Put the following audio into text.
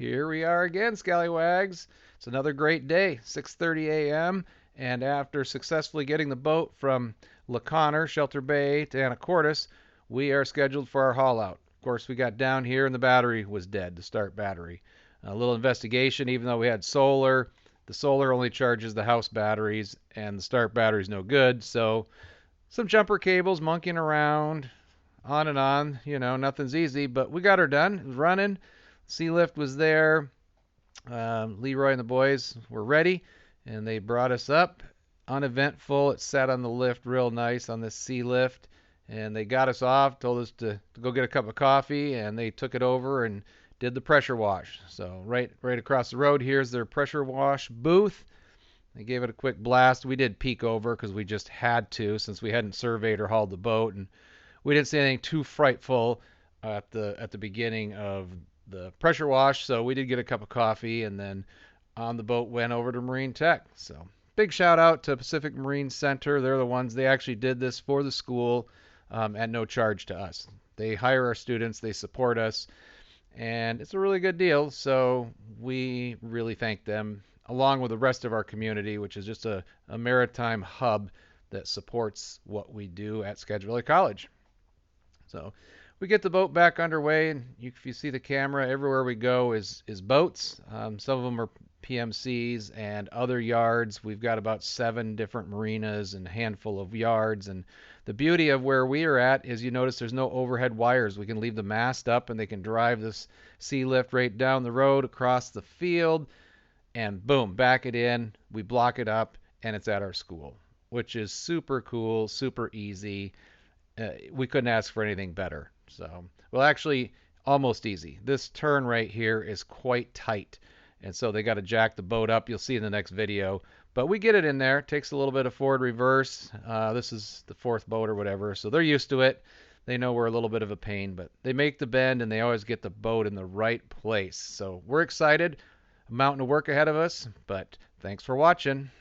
Here we are again, Scallywags. It's another great day, 6:30 a.m. And after successfully getting the boat from La Conner, Shelter Bay to Anacortes, we are scheduled for our haul out. Of course, we got down here and the battery was dead, the start battery. A little investigation, even though we had solar, the solar only charges the house batteries and the start battery's no good. So some jumper cables monkeying around, on and on. Nothing's easy, but we got her done. It was running. Sea lift was there. Leroy and the boys were ready, and they brought us up. Uneventful. It sat on the lift real nice on this sea lift, and they got us off, told us to go get a cup of coffee, and they took it over and did the pressure wash. So right across the road here's their pressure wash booth. They gave it a quick blast. We did peek over because we just had to, since we hadn't surveyed or hauled the boat, and we didn't see anything too frightful at the beginning of the pressure wash. So we did get a cup of coffee, and then on the boat went over to Marine Tech. So big shout out to Pacific Marine Center. They're the ones, they actually did this for the school at no charge to us. They hire our students, they support us, and it's a really good deal. So we really thank them, along with the rest of our community, which is just a maritime hub that supports what we do at Skagit Valley College. So we get the boat back underway, and if you see the camera, everywhere we go is boats. Some of them are PMCs and other yards. We've got about 7 different marinas and a handful of yards. And the beauty of where we are at is, you notice there's no overhead wires. We can leave the mast up, and they can drive this sea lift right down the road across the field, and boom, back it in. We block it up, and it's at our school, which is super cool, super easy. We couldn't ask for anything better. So, well, actually, almost easy. This turn right here is quite tight, and so they got to jack the boat up. You'll see in the next video, but we get it in there. It takes a little bit of forward reverse. This is the 4th boat or whatever, so they're used to it. They know we're a little bit of a pain, but they make the bend, and they always get the boat in the right place. So we're excited. A mountain of work ahead of us, but thanks for watching.